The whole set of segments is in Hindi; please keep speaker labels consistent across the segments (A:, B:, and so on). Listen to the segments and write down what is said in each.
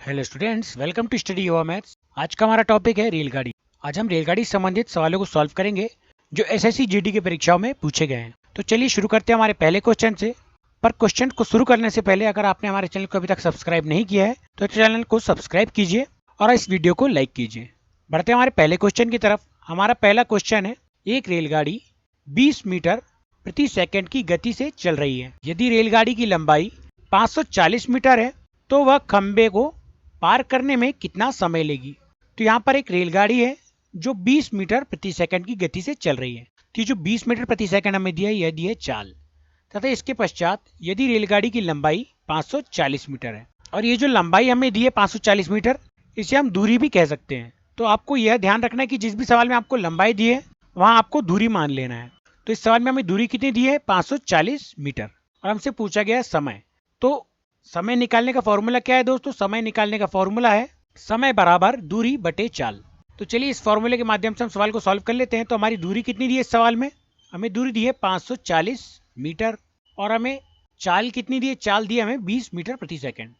A: Hello students, welcome to study your maths. आज का हमारा टॉपिक है रेलगाड़ी। आज हम रेलगाड़ी से संबंधित सवालों को सॉल्व करेंगे जो एसएससी जीडी की परीक्षाओं में पूछे गए हैं। तो चलिए शुरू करते हैं हमारे पहले क्वेश्चन से। पर क्वेश्चन को शुरू करने से पहले अगर आपने हमारे चैनल को अभी तक सब्सक्राइब नहीं किया है तो चैनल को सब्सक्राइब कीजिए और इस वीडियो को लाइक कीजिए। बढ़ते हैं हमारे पहले क्वेश्चन की तरफ। हमारा पहला क्वेश्चन है, एक रेलगाड़ी 20 मीटर प्रति सेकंड की गति से चल रही है। यदि रेलगाड़ी की लंबाई 540 मीटर है तो वह खंबे को पार करने में कितना समय लेगी। तो यहाँ पर एक रेलगाड़ी है जो 20 मीटर प्रति सेकंड की गति से चल रही है। तो जो 20 मीटर प्रति सेकंड हमें दिया है यह दी है चाल, तथा इसके पश्चात यदि रेलगाड़ी की लंबाई 540 मीटर है और ये जो लंबाई हमें दी है 540 मीटर, इसे हम दूरी भी कह सकते हैं। तो आपको यह ध्यान रखना है कि जिस भी सवाल में आपको लंबाई दी है वहां आपको दूरी मान लेना है। तो इस सवाल में हमें दूरी कितनी दी है, 540 मीटर। और हमसे पूछा गया समय। तो समय निकालने का फॉर्मूला क्या है दोस्तों? समय निकालने का फॉर्मूला है समय बराबर दूरी बटे चाल। तो चलिए इस फॉर्मूले के माध्यम से हम सवाल को सॉल्व कर लेते हैं। तो हमारी दूरी कितनी दी है इस सवाल में? हमें दूरी दी है 540 मीटर और हमें चाल कितनी दी है? चाल दी है हमें 20 मीटर प्रति सेकंड।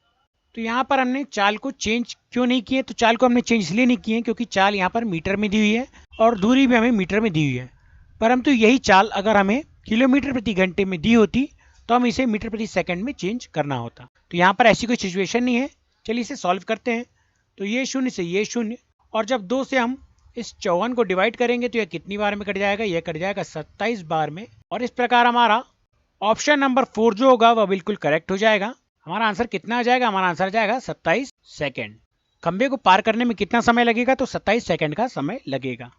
A: तो यहाँ पर हमने चाल को चेंज क्यों नहीं किए? तो चाल को हमने चेंज इसलिए नहीं किए क्योंकि चाल यहाँ पर मीटर में दी हुई है और दूरी भी हमें मीटर में दी हुई है। परंतु यही चाल अगर हमें किलोमीटर प्रति घंटे में दी होती तो हम इसे मीटर प्रति सेकंड में चेंज करना होता। तो यहाँ पर ऐसी कोई सिचुएशन नहीं है। चलिए इसे सॉल्व करते हैं। तो ये शून्य से ये शून्य, और जब 2 से हम इस 54 को डिवाइड करेंगे तो यह कितनी बार में कट जाएगा? यह कट जाएगा 27 बार में। और इस प्रकार हमारा ऑप्शन नंबर 4 जो होगा वह बिल्कुल करेक्ट हो जाएगा। हमारा आंसर कितना आ जाएगा? हमारा आंसर जाएगा 27 सेकेंड। खंबे को पार करने में कितना समय लगेगा? तो 27 सेकेंड का समय लगेगा।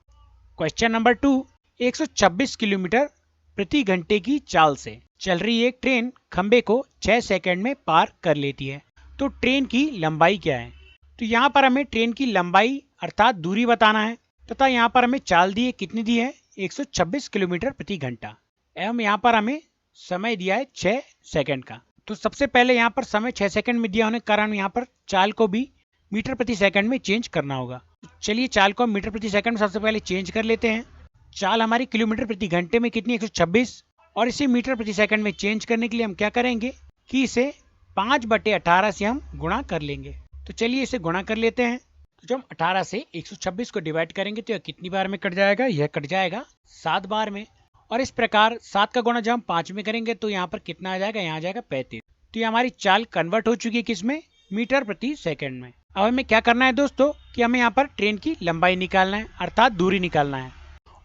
A: क्वेश्चन नंबर 2, 126 किलोमीटर प्रति घंटे की चाल से चल रही एक ट्रेन खंबे को 6 सेकंड में पार कर लेती है। तो ट्रेन की लंबाई क्या है? तो यहाँ पर हमें ट्रेन की लंबाई अर्थात दूरी बताना है, तथा यहाँ पर हमें चाल दी है, कितनी दी है? 126 किलोमीटर प्रति घंटा। एवं यहाँ पर हमें समय दिया है 6 सेकंड का। तो सबसे पहले यहाँ पर समय 6 सेकंड में दिया होने के कारण यहाँ पर चाल को भी मीटर प्रति सेकंड में चेंज करना होगा। चलिए चाल को हम मीटर प्रति सेकंड में सबसे पहले चेंज कर लेते हैं। चाल हमारी किलोमीटर प्रति घंटे में कितनी? 126, और इसे मीटर प्रति सेकंड में चेंज करने के लिए हम क्या करेंगे कि इसे 5/18 से हम गुणा कर लेंगे। तो चलिए इसे गुणा कर लेते हैं। तो जब हम 18 से 126 को डिवाइड करेंगे तो यह कितनी बार में कट जाएगा? यह कट जाएगा 7 बार में। और इस प्रकार 7 का गुणा जब हम 5 में करेंगे तो यहाँ पर कितना आ जाएगा? यहाँ आ जाएगा 35। तो ये हमारी चाल कन्वर्ट हो चुकी है किसमें? मीटर प्रति सेकंड में। अब हमें क्या करना है दोस्तों कि हमें यहाँ पर ट्रेन की लंबाई निकालना है अर्थात दूरी निकालना है।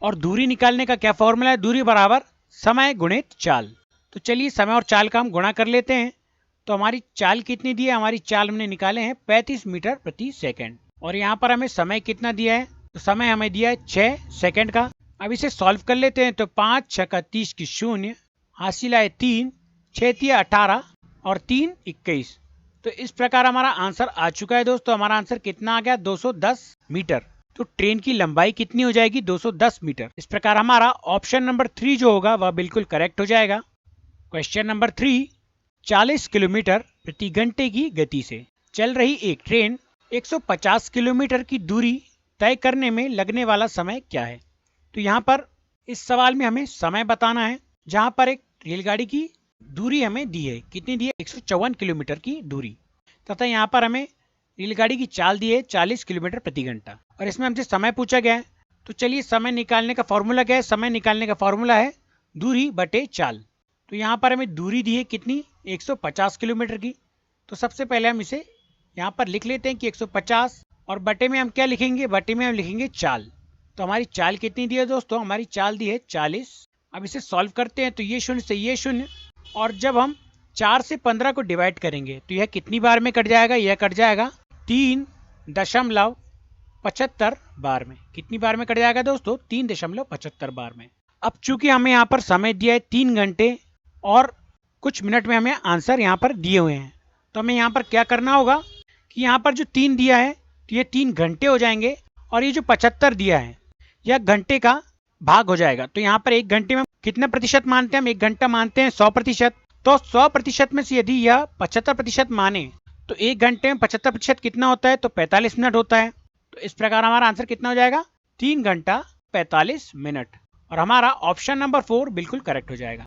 A: और दूरी निकालने का क्या फॉर्मूला है? दूरी बराबर समय गुणित चाल। तो चलिए समय और चाल का हम गुणा कर लेते हैं। तो हमारी चाल कितनी दी है? हमारी चाल हमने निकाले हैं 35 मीटर प्रति सेकंड। और यहाँ पर हमें समय कितना दिया है? तो समय हमें दिया है 6 सेकंड का। अब इसे सॉल्व कर लेते हैं। तो 5 6 का 30 की 0, हासिल आए 3, 6 तिया 18 और 3 21। तो इस प्रकार हमारा आंसर आ चुका है दोस्तों। हमारा आंसर कितना आ गया? 210 मीटर। तो ट्रेन की लंबाई कितनी हो जाएगी? 210 मीटर। इस प्रकार हमारा ऑप्शन नंबर 3 जो होगा वह बिल्कुल करेक्ट हो जाएगा। क्वेश्चन नंबर 3, 40 किलोमीटर प्रति घंटे की गति से चल रही एक ट्रेन 150 किलोमीटर की दूरी तय करने में लगने वाला समय क्या है? तो यहाँ पर इस सवाल में हमें समय बताना है, जहाँ पर एक रेलगाड़ी की दूरी हमें दी है, कितनी दी है? 154 किलोमीटर की दूरी, तथा यहाँ पर हमें रेलगाड़ी की चाल दी है 40 किलोमीटर प्रति घंटा। और इसमें हमसे समय पूछा गया है। तो चलिए समय निकालने का फॉर्मूला क्या है? समय निकालने का फॉर्मूला है दूरी बटे चाल। तो यहाँ पर हमें दूरी दी है कितनी? 150 किलोमीटर की। तो सबसे पहले हम इसे यहाँ पर लिख लेते हैं कि 150, और बटे में हम क्या लिखेंगे? बटे में हम लिखेंगे चाल। तो हमारी चाल कितनी दी है दोस्तों? हमारी चाल दी है 40। अब इसे सॉल्व करते हैं। तो ये शून्य से ये शून्य, और जब हम 4 से 15 को डिवाइड करेंगे तो यह कितनी बार में कट जाएगा? यह कट जाएगा 3.75 बार में। कितनी बार में कट जाएगा दोस्तों? 3.75 बार में। अब चूंकि हमें यहाँ पर समय दिया है 3 घंटे और कुछ मिनट में हमें आंसर यहाँ पर दिए हुए हैं, तो हमें यहाँ पर क्या करना होगा कि यहाँ पर जो 3 दिया है तो ये 3 घंटे हो जाएंगे, और ये जो 75 दिया है यह घंटे का भाग हो जाएगा। तो यहाँ पर 1 घंटे में कितने प्रतिशत मानते हैं? हम 1 घंटा मानते हैं 100%। तो 100% में से यदि यह 75% माने तो 1 घंटे में 75% कितना होता है? तो 45 मिनट होता है। तो इस प्रकार हमारा आंसर कितना हो जाएगा? 3 घंटा 45 मिनट। और हमारा ऑप्शन नंबर 4 बिल्कुल करेक्ट हो जाएगा।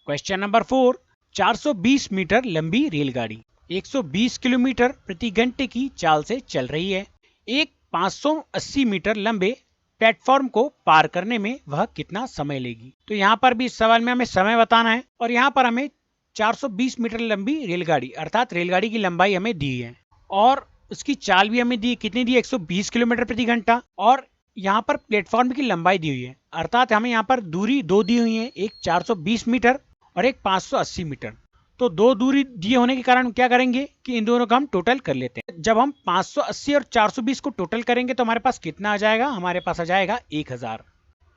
A: क्वेश्चन नंबर 4, 420 मीटर लंबी रेलगाड़ी 120 किलोमीटर प्रति घंटे की चाल से चल रही है। एक 580 मीटर लंबे प्लेटफॉर्म को पार करने में वह कितना समय लेगी। तो यहाँ पर भी इस सवाल में हमें समय बताना है और यहाँ पर हमें 420 मीटर लंबी रेलगाड़ी अर्थात रेलगाड़ी की लंबाई हमें दी है और उसकी चाल भी हमें दी, कितनी दी, 120 किलोमीटर प्रति घंटा, और यहाँ पर प्लेटफॉर्म की लंबाई दी हुई है अर्थात हमें यहाँ पर दूरी दो दी हुई है, एक 420 मीटर और एक 580 मीटर। तो दो दूरी दिए होने के कारण क्या करेंगे कि इन दोनों का हम टोटल कर लेते हैं। जब हम 580 और 420 को टोटल करेंगे तो हमारे पास कितना आ जाएगा, हमारे पास आ जाएगा 1000।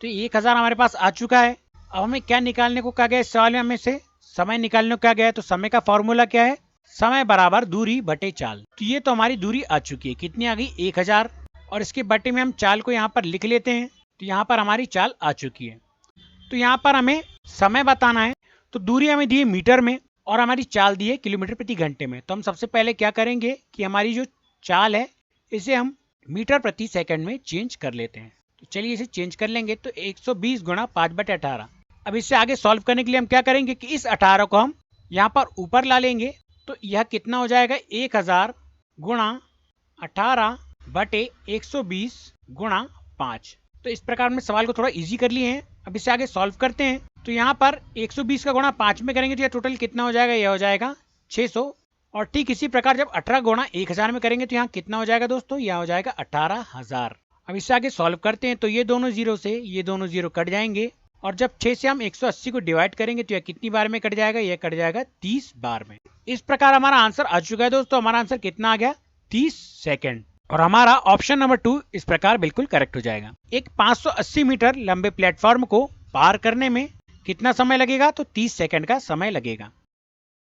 A: तो 1000 हमारे पास आ चुका है। अब हमें क्या निकालने को कहा गया इस सवाल में, हमें से समय निकालने को कहा गया है। तो समय का फॉर्मूला क्या है, समय बराबर दूरी बटे चाल। तो ये तो हमारी दूरी आ चुकी है, कितनी आ गई, 1000, और इसके बटे में हम चाल को यहाँ पर लिख लेते हैं। तो यहाँ पर हमारी चाल आ चुकी है। तो यहाँ पर हमें समय बताना है, तो दूरी हमें दी है मीटर में और हमारी चाल दी है किलोमीटर प्रति घंटे में। तो हम सबसे पहले क्या करेंगे कि हमारी जो चाल है इसे हम मीटर प्रति सेकंड में चेंज कर लेते हैं। तो चलिए इसे चेंज कर लेंगे। तो 120 गुणा 5/18। अब इससे आगे सॉल्व करने के लिए हम क्या करेंगे कि इस 18 को हम यहाँ पर ऊपर ला लेंगे। तो यह कितना हो जाएगा, 1000 गुणा 18/120 गुणा 5। तो इस प्रकार में सवाल को थोड़ा इजी कर लिए हैं। अब इसे आगे सॉल्व करते हैं। तो यहाँ पर 120 का गुणा 5 में करेंगे तो यह टोटल कितना हो जाएगा, यह हो जाएगा 600। और ठीक इसी प्रकार जब 18 गुणा 1000 में करेंगे तो यहाँ कितना हो जाएगा दोस्तों, यह हो जाएगा 18000। अब इससे आगे सॉल्व करते हैं। तो ये दोनों जीरो से ये दोनों जीरो कट जाएंगे और जब 6 से हम 180 को डिवाइड करेंगे तो यह कितनी बार में कट जाएगा, यह कट जाएगा 30 बार में। इस प्रकार हमारा आंसर आ चुका है दोस्तों। हमारा आंसर कितना आ गया, 30 सेकंड। और हमारा ऑप्शन नंबर 2 इस प्रकार बिल्कुल करेक्ट हो जाएगा। एक 580 मीटर लंबे प्लेटफॉर्म को पार करने में कितना समय लगेगा, तो 30 सेकंड का समय लगेगा।